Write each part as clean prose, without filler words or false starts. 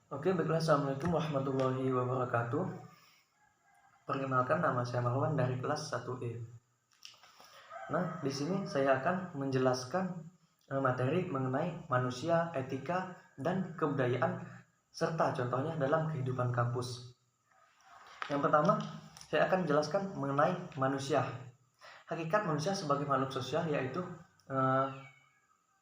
Oke, baiklah. Assalamualaikum warahmatullahi wabarakatuh. Perkenalkan, nama saya Marwan dari kelas 1E. Nah, di sini saya akan menjelaskan materi mengenai manusia, etika, dan kebudayaan, serta contohnya dalam kehidupan kampus. Yang pertama, saya akan menjelaskan mengenai manusia. Hakikat manusia sebagai makhluk sosial yaitu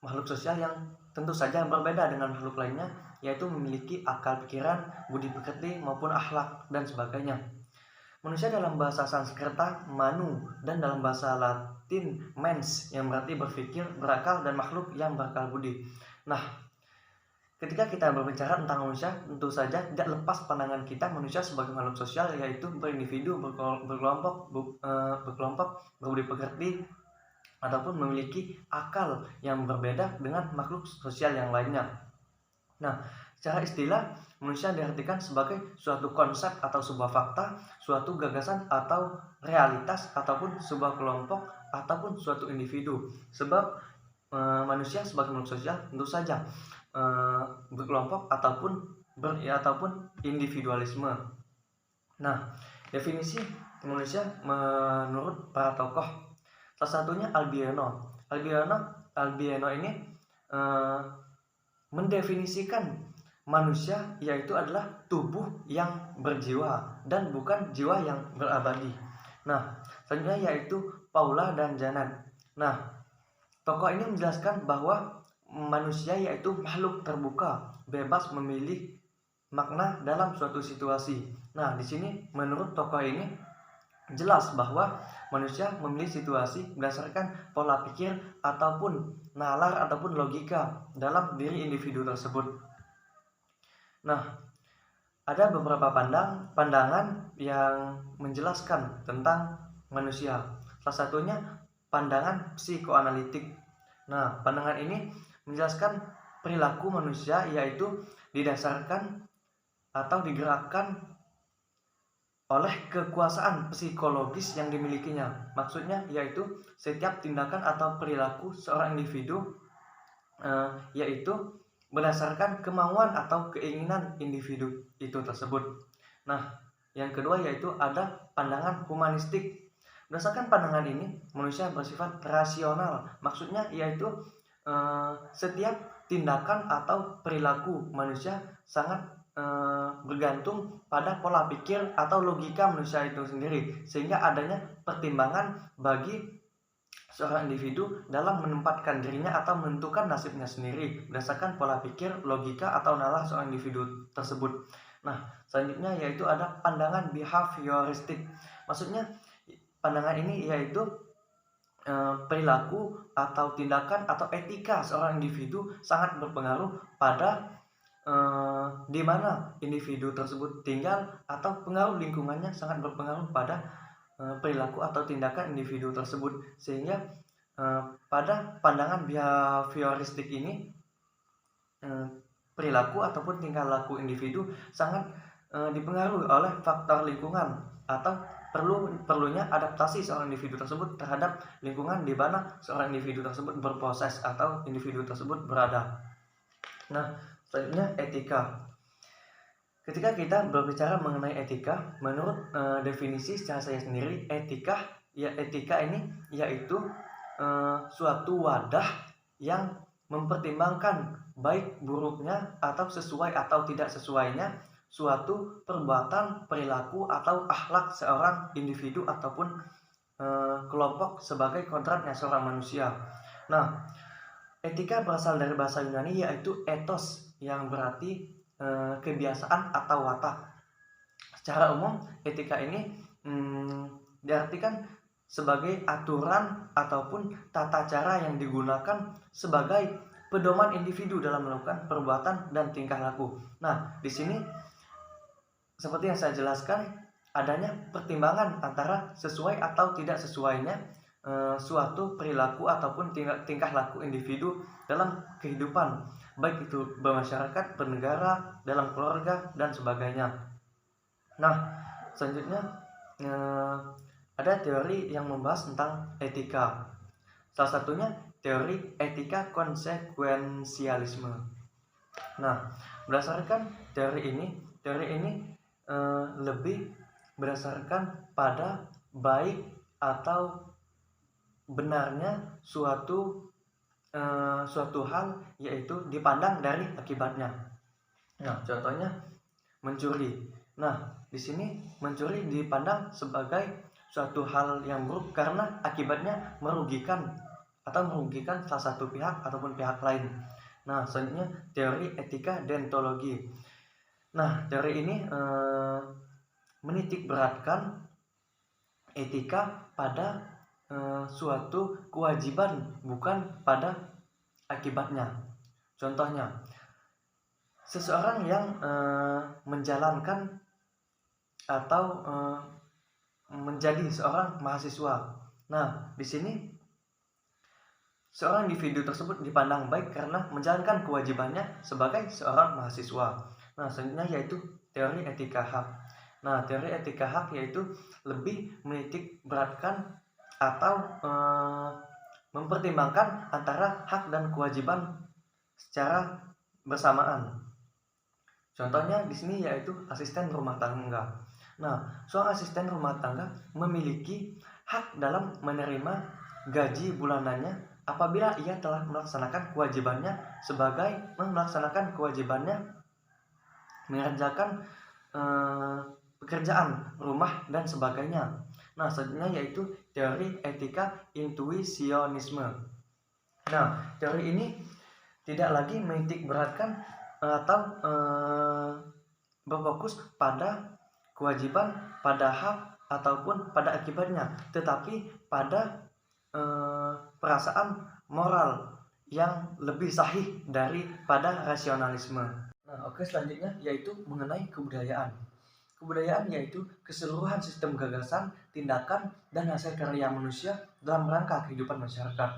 makhluk sosial yang tentu saja berbeda dengan makhluk lainnya, yaitu memiliki akal pikiran, budi pekerti, maupun akhlak dan sebagainya. Manusia dalam bahasa Sanskerta manu, dan dalam bahasa Latin mens, yang berarti berpikir, berakal, dan makhluk yang berakal budi. Nah, ketika kita berbicara tentang manusia, tentu saja tidak lepas pandangan kita manusia sebagai makhluk sosial, yaitu berindividu, berkelompok, berbudi pekerti, ataupun memiliki akal yang berbeda dengan makhluk sosial yang lainnya. Nah, secara istilah, manusia diartikan sebagai suatu konsep atau sebuah fakta, suatu gagasan atau realitas, ataupun sebuah kelompok, ataupun suatu individu. Sebab manusia sebagai makhluk sosial tentu saja berkelompok ataupun individualisme. Nah, definisi manusia menurut para tokoh, salah satunya Albino. Albino ini mendefinisikan manusia yaitu adalah tubuh yang berjiwa dan bukan jiwa yang berabadi. Nah, selanjutnya yaitu Paula dan Janet. Nah, tokoh ini menjelaskan bahwa manusia yaitu makhluk terbuka, bebas memilih makna dalam suatu situasi. Nah, di sini menurut tokoh ini jelas bahwa manusia memilih situasi berdasarkan pola pikir ataupun nalar ataupun logika dalam diri individu tersebut. Nah, ada beberapa pandangan yang menjelaskan tentang manusia. Salah satunya pandangan psikoanalitik. Nah, pandangan ini menjelaskan perilaku manusia yaitu didasarkan atau digerakkan oleh kekuasaan psikologis yang dimilikinya. Maksudnya yaitu setiap tindakan atau perilaku seorang individu yaitu berdasarkan kemauan atau keinginan individu itu tersebut. Nah, yang kedua yaitu ada pandangan humanistik. Berdasarkan pandangan ini, manusia bersifat rasional. Maksudnya yaitu setiap tindakan atau perilaku manusia sangat bergantung pada pola pikir atau logika manusia itu sendiri, sehingga adanya pertimbangan bagi seorang individu dalam menempatkan dirinya atau menentukan nasibnya sendiri berdasarkan pola pikir, logika, atau nalar seorang individu tersebut. Nah, selanjutnya yaitu ada pandangan behavioristik. Maksudnya pandangan ini yaitu perilaku atau tindakan atau etika seorang individu sangat berpengaruh pada di mana individu tersebut tinggal, atau pengaruh lingkungannya sangat berpengaruh pada perilaku atau tindakan individu tersebut. Sehingga pada pandangan behavioristik ini perilaku ataupun tingkah laku individu sangat dipengaruhi oleh faktor lingkungan atau perlunya adaptasi seorang individu tersebut terhadap lingkungan di mana seorang individu tersebut berproses atau individu tersebut berada. Nah, selanjutnya etika. Ketika kita berbicara mengenai etika, menurut definisi secara saya sendiri, etika ini yaitu suatu wadah yang mempertimbangkan baik buruknya atau sesuai atau tidak sesuainya suatu perbuatan, perilaku, atau akhlak seorang individu ataupun kelompok sebagai kodratnya seorang manusia. Nah, etika berasal dari bahasa Yunani yaitu ethos, yang berarti kebiasaan atau watak. Secara umum, etika ini diartikan sebagai aturan ataupun tata cara yang digunakan sebagai pedoman individu dalam melakukan perbuatan dan tingkah laku. Nah, di sini seperti yang saya jelaskan, adanya pertimbangan antara sesuai atau tidak sesuainya suatu perilaku ataupun tingkah laku individu dalam kehidupan, baik itu bermasyarakat, bernegara, dalam keluarga, dan sebagainya. Nah, selanjutnya ada teori yang membahas tentang etika. Salah satunya teori etika konsekuensialisme. Nah, Berdasarkan teori ini lebih berdasarkan pada baik atau benarnya suatu hal, yaitu dipandang dari akibatnya. Nah, contohnya mencuri. Nah, di sini mencuri dipandang sebagai suatu hal yang buruk karena akibatnya merugikan salah satu pihak ataupun pihak lain. Nah, selanjutnya teori etika deontologi. Nah, teori ini menitik beratkan etika pada suatu kewajiban, bukan pada akibatnya. Contohnya, seseorang yang menjalankan atau menjadi seorang mahasiswa. Nah, di sini seorang individu tersebut dipandang baik karena menjalankan kewajibannya sebagai seorang mahasiswa. Nah, selanjutnya yaitu teori etika hak. Nah, teori etika hak yaitu lebih menitik beratkan atau mempertimbangkan antara hak dan kewajiban secara bersamaan. Contohnya di sini yaitu asisten rumah tangga. Nah, seorang asisten rumah tangga memiliki hak dalam menerima gaji bulanannya apabila ia telah melaksanakan kewajibannya mengerjakan pekerjaan rumah dan sebagainya. Nah, selanjutnya yaitu teori etika intuisionisme. Nah, teori ini tidak lagi menitik beratkan atau berfokus pada kewajiban, pada hak ataupun pada akibatnya, tetapi pada perasaan moral yang lebih sahih daripada rasionalisme. Nah, oke, selanjutnya yaitu mengenai kebudayaan. Kebudayaan yaitu keseluruhan sistem gagasan, tindakan, dan hasil karya manusia dalam rangka kehidupan masyarakat.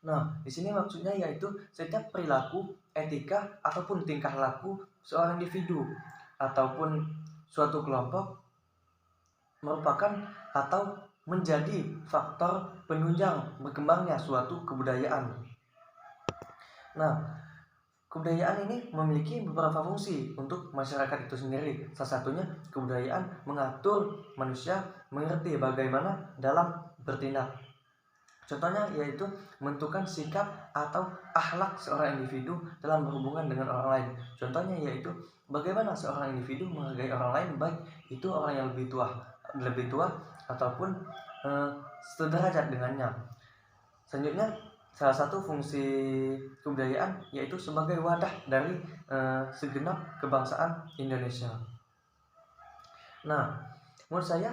Nah, di sini maksudnya yaitu setiap perilaku, etika, ataupun tingkah laku seorang individu ataupun suatu kelompok merupakan atau menjadi faktor penunjang berkembangnya suatu kebudayaan. Nah, kebudayaan ini memiliki beberapa fungsi untuk masyarakat itu sendiri. Salah satunya kebudayaan mengatur manusia mengerti bagaimana dalam bertindak. Contohnya yaitu menentukan sikap atau akhlak seorang individu dalam berhubungan dengan orang lain. Contohnya yaitu bagaimana seorang individu menghargai orang lain, baik itu orang yang lebih tua ataupun sederajat dengannya. Selanjutnya, salah satu fungsi kebudayaan yaitu sebagai wadah dari segenap kebangsaan Indonesia. Nah, menurut saya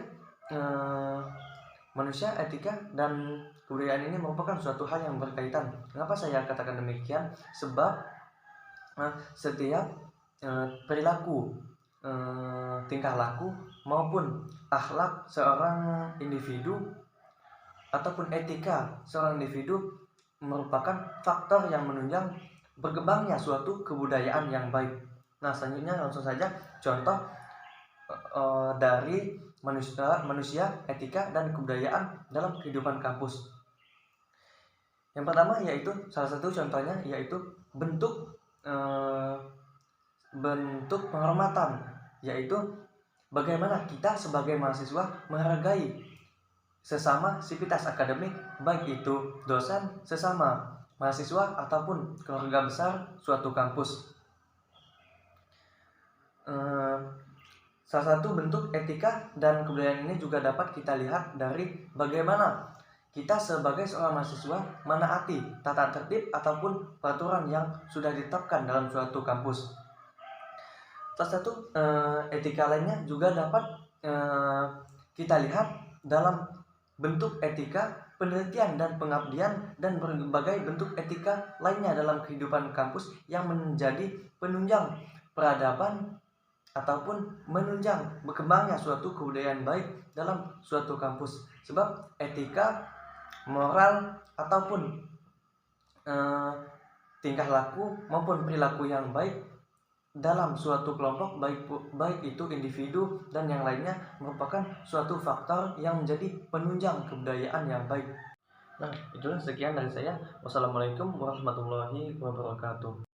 manusia, etika, dan kebudayaan ini merupakan suatu hal yang berkaitan. Kenapa saya katakan demikian? Sebab setiap perilaku, tingkah laku maupun akhlak seorang individu ataupun etika seorang individu merupakan faktor yang menunjang berkembangnya suatu kebudayaan yang baik. Nah, selanjutnya langsung saja contoh dari manusia, etika, dan kebudayaan dalam kehidupan kampus. Yang pertama yaitu salah satu contohnya yaitu bentuk penghormatan, yaitu bagaimana kita sebagai mahasiswa menghargai sesama sivitas akademik, baik itu dosen, sesama mahasiswa, ataupun keluarga besar suatu kampus. Salah satu bentuk etika dan kebudayaan ini juga dapat kita lihat dari bagaimana kita sebagai seorang mahasiswa menaati tata tertib ataupun peraturan yang sudah ditetapkan dalam suatu kampus. Salah satu etika lainnya juga dapat kita lihat dalam bentuk etika penelitian dan pengabdian dan berbagai bentuk etika lainnya dalam kehidupan kampus yang menjadi penunjang peradaban ataupun menunjang berkembangnya suatu kebudayaan baik dalam suatu kampus. Sebab etika, moral, ataupun tingkah laku maupun perilaku yang baik dalam suatu kelompok, baik itu individu dan yang lainnya, merupakan suatu faktor yang menjadi penunjang kebudayaan yang baik. Nah, itulah sekian dari saya. Wassalamualaikum warahmatullahi wabarakatuh.